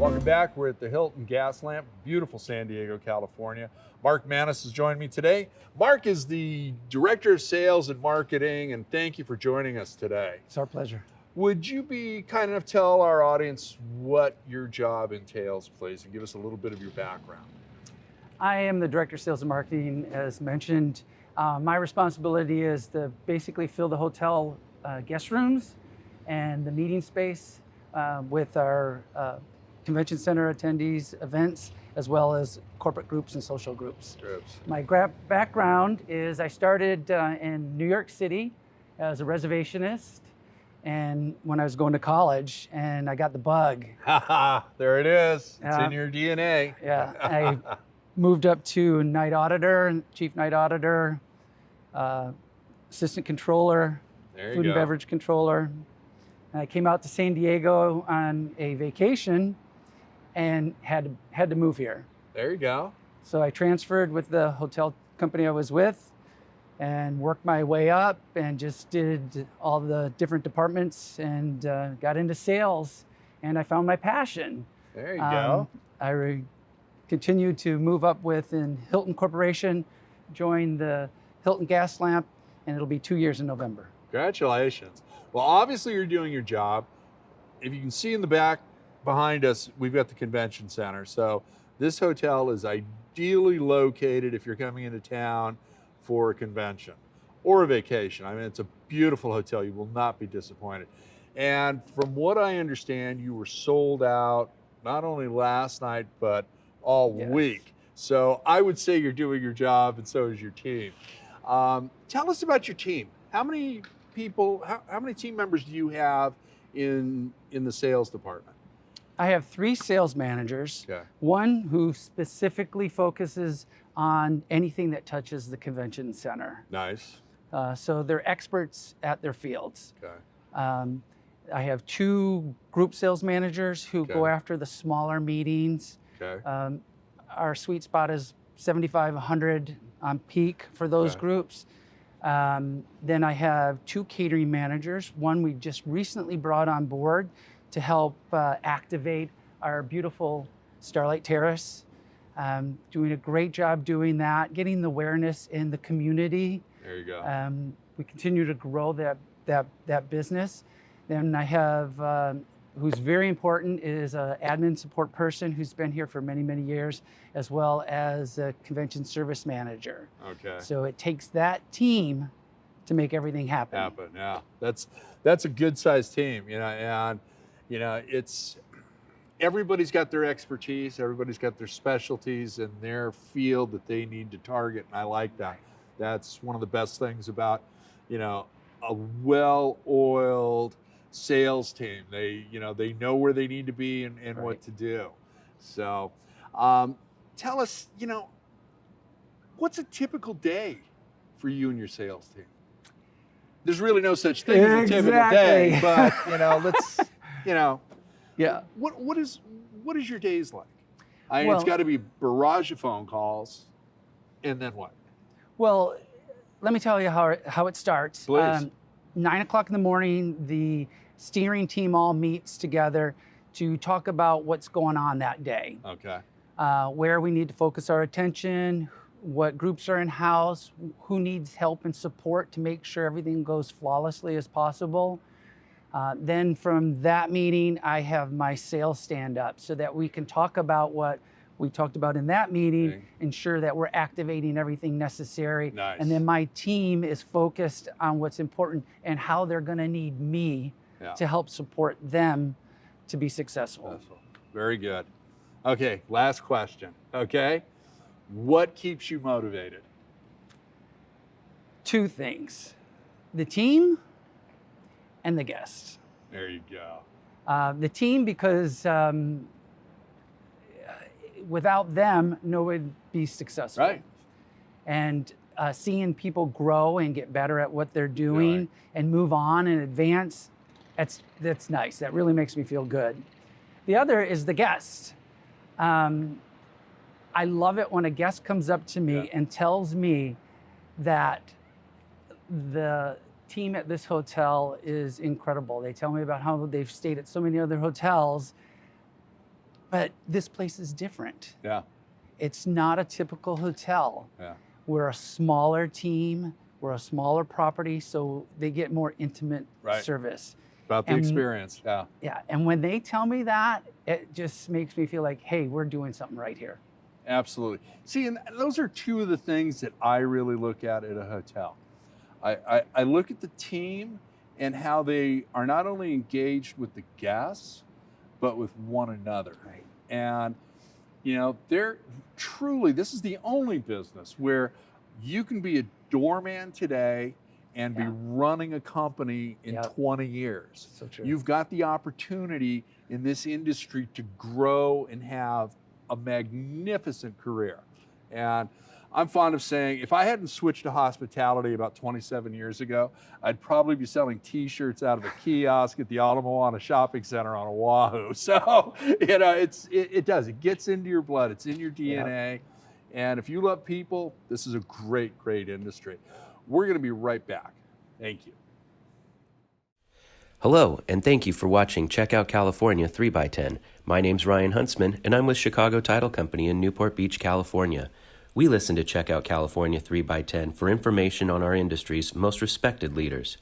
Welcome back. We're at the Hilton Gaslamp, beautiful San Diego, California. Mark Manus has joined me today. Mark is the Director of Sales and Marketing, and thank you for joining us today. It's our pleasure. Would you be kind enough to tell our audience what your job entails, please, and give us a little bit of your background? I am the Director of Sales and Marketing, as mentioned. My responsibility is to basically fill the hotel guest rooms and the meeting space with our convention center attendees, events, as well as corporate groups and social groups. My background is I started in New York City as a reservationist, and when I was going to college, and I got the bug. There it is. It's in your DNA. Yeah, I moved up to night auditor, chief night auditor, assistant controller, food and beverage controller. And I came out to San Diego on a vacation and had to move here. There you go. So I transferred with the hotel company I was with and worked my way up and just did all the different departments and got into sales, and I found my passion. There you go. I continued to move up within Hilton Corporation, joined the Hilton Gaslamp, and it'll be 2 years in November. Congratulations. Well, obviously you're doing your job. If you can see in the back behind us, we've got the convention center. So this hotel is ideally located if you're coming into town for a convention or a vacation. I mean, it's a beautiful hotel. You will not be disappointed. And from what I understand, you were sold out not only last night, but all week. So I would say you're doing your job, and so is your team. Tell us about your team. How many people, how many team members do you have in the sales department? I have 3 sales managers. Okay. One who specifically focuses on anything that touches the convention center. Nice. So they're experts at their fields. Okay. I have 2 group sales managers who go after the smaller meetings. Okay. Our sweet spot is 75, 100 on peak for those groups. Then I have 2 catering managers. One we just recently brought on board to help activate our beautiful Starlight Terrace. Doing a great job doing that, getting the awareness in the community. There you go. We continue to grow that business. Then I have, who's very important, is an admin support person who's been here for many, many years, as well as a convention service manager. Okay. So it takes that team to make everything happen. Yeah. That's a good sized team, and it's everybody's got their expertise, everybody's got their specialties in their field that they need to target, and I like that. That's one of the best things about, a well-oiled sales team. They know where they need to be and what to do. So tell us, what's a typical day for you and your sales team? There's really no such thing as a typical day, but let's, Yeah. What is your days like? Well, it's got to be a barrage of phone calls, and then what? Well, let me tell you how it starts. Please. 9 o'clock in the morning, the steering team all meets together to talk about what's going on that day. Okay. Where we need to focus our attention, what groups are in-house, who needs help and support to make sure everything goes flawlessly as possible. Then from that meeting, I have my sales stand up so that we can talk about what we talked about in that meeting, ensure that we're activating everything necessary. Nice. And then my team is focused on what's important and how they're gonna need me to help support them to be successful. Very good. Okay, last question, okay? What keeps you motivated? 2 things, the team and the guests. There you go. The team, because without them, no one would be successful. Right. And seeing people grow and get better at what they're doing and move on and advance, that's nice. That really makes me feel good. The other is the guest. I love it when a guest comes up to me and tells me that the team at this hotel is incredible. They tell me about how they've stayed at so many other hotels, But this place is different. Yeah. It's not a typical hotel. Yeah. We're a smaller team, we're a smaller property, so they get more intimate service. About the experience, yeah. Yeah, and when they tell me that, it just makes me feel like, hey, we're doing something right here. Absolutely. See, and those are two of the things that I really look at a hotel. I look at the team and how they are not only engaged with the guests, but with one another. Right. And, you know, they're truly, this is the only business where you can be a doorman today and be running a company in 20 years. So true. You've got the opportunity in this industry to grow and have a magnificent career. And I'm fond of saying, if I hadn't switched to hospitality about 27 years ago, I'd probably be selling t-shirts out of a kiosk at the Ala Moana Shopping Center on Oahu. So, you know, it does. It gets into your blood. It's in your DNA. And if you love people, this is a great, great industry. We're going to be right back. Thank you. Hello, and thank you for watching Check Out California 3x10. My name's Ryan Huntsman, and I'm with Chicago Title Company in Newport Beach, California. We listen to Check Out California 3x10 for information on our industry's most respected leaders.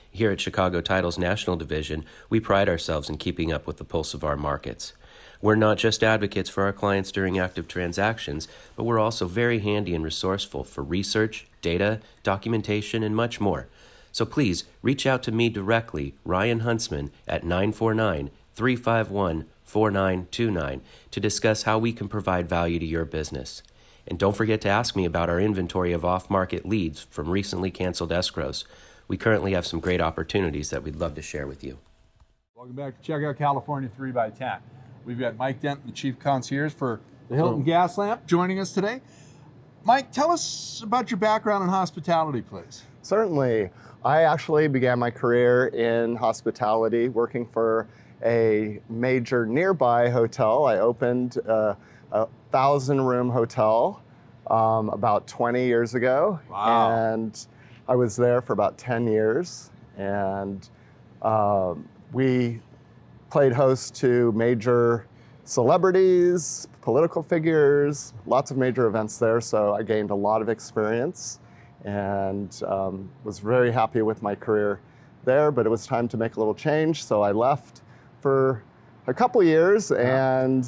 Here at Chicago Title's National Division, we pride ourselves in keeping up with the pulse of our markets. We're not just advocates for our clients during active transactions, but we're also very handy and resourceful for research, data, documentation, and much more. So please reach out to me directly, Ryan Huntsman, at 949-351-4929 to discuss how we can provide value to your business. And don't forget to ask me about our inventory of off-market leads from recently canceled escrows. We currently have some great opportunities that we'd love to share with you. Welcome back to Check Out California 3x10. We've got Mike Denton, the Chief Concierge for the Hilton Gaslamp, joining us today. Mike, tell us about your background in hospitality, please. Certainly. I actually began my career in hospitality, working for a major nearby hotel. I opened a 1,000-room hotel about 20 years ago. Wow. And I was there for about 10 years. And we played host to major celebrities, political figures, lots of major events there. So I gained a lot of experience and was very happy with my career there, but it was time to make a little change. So I left for a couple years, and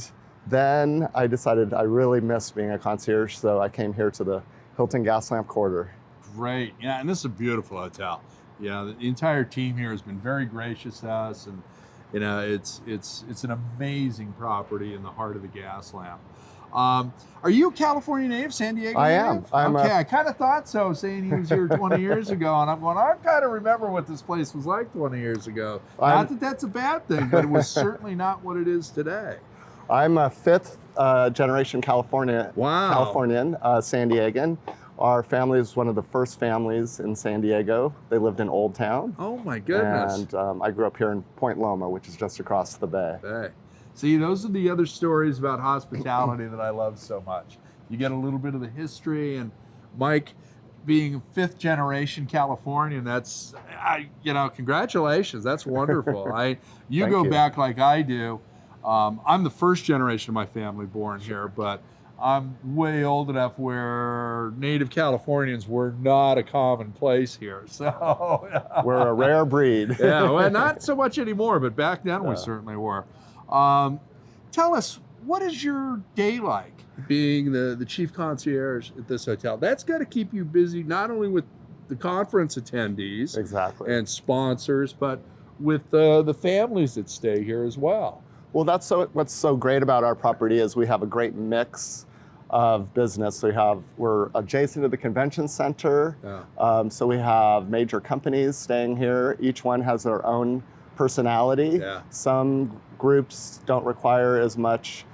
then I decided I really missed being a concierge. So I came here to the Hilton Gaslamp Quarter. Great. Yeah, and this is a beautiful hotel. Yeah, the entire team here has been very gracious to us, and you know, it's an amazing property in the heart of the Gaslamp. Are you a California native, San Diego native? I am. Okay, I kind of thought so, saying he was here 20 years ago, and I'm going, I kind of remember what this place was like 20 years ago. Not that that's a bad thing, but it was certainly not what it is today. I'm a fifth generation Californian, San Diegan. Our family is one of the first families in San Diego. They lived in Old Town. Oh my goodness. And I grew up here in Point Loma, which is just across the bay. See, those are the other stories about hospitality that I love so much. You get a little bit of the history, and Mike being a fifth generation Californian, that's, you know, congratulations. That's wonderful. You go back like I do. I'm the first generation of my family born here, but I'm way old enough where native Californians were not a common place here. So we're a rare breed. Yeah, well, not so much anymore, but back then we certainly were. Tell us, what is your day like being the chief concierge at this hotel? That's got to keep you busy, not only with the conference attendees and sponsors, but with the families that stay here as well. Well, that's what's so great about our property is we have a great mix of business. We're adjacent to the convention center, so we have major companies staying here. Each one has their own personality. Some groups don't require as much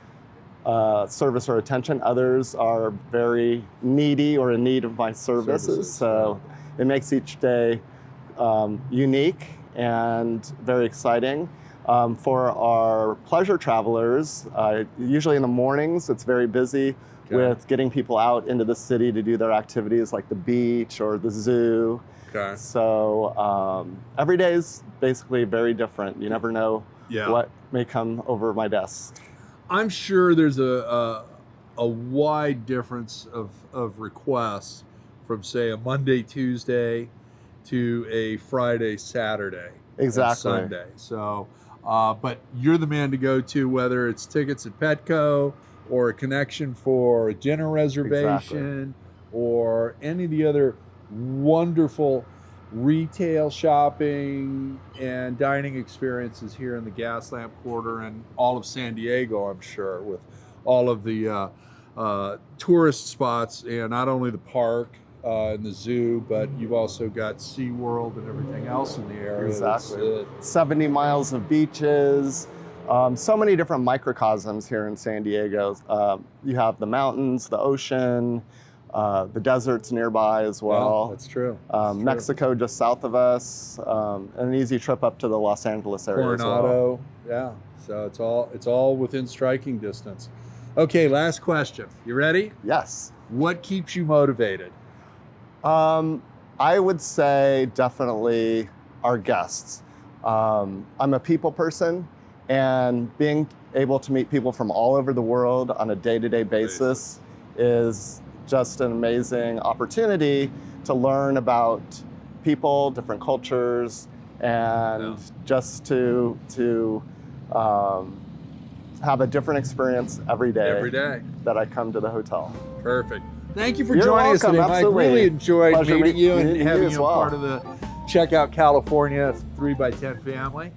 service or attention. Others are very needy or in need of my services. So it makes each day unique and very exciting. For our pleasure travelers, usually in the mornings, it's very busy with getting people out into the city to do their activities like the beach or the zoo. So every day is basically very different. You never know what may come over my desk. I'm sure there's a wide difference of requests from, say, a Monday, Tuesday to a Friday, Saturday, Exactly. and Sunday. So, but you're the man to go to, whether it's tickets at Petco or a connection for a dinner reservation or any of the other wonderful retail shopping and dining experiences here in the Gaslamp Quarter and all of San Diego, I'm sure, with all of the tourist spots, and not only the park and the zoo, but you've also got SeaWorld and everything else in the area. Exactly. 70 miles of beaches, so many different microcosms here in San Diego. You have the mountains, the ocean, the deserts nearby as well. That's true. Mexico just south of us, an easy trip up to the Los Angeles area as well. Coronado, yeah. So it's all within striking distance. Okay, last question. You ready? Yes. What keeps you motivated? I would say definitely our guests. I'm a people person, and being able to meet people from all over the world on a day-to-day basis is just an amazing opportunity to learn about people, different cultures, and just to have a different experience every day that I come to the hotel. Perfect. Thank you for You're joining us welcome, today, Mike. absolutely. Really enjoyed Pleasure meeting you and meeting you having as you well. part of the Check Out California 3x10 family.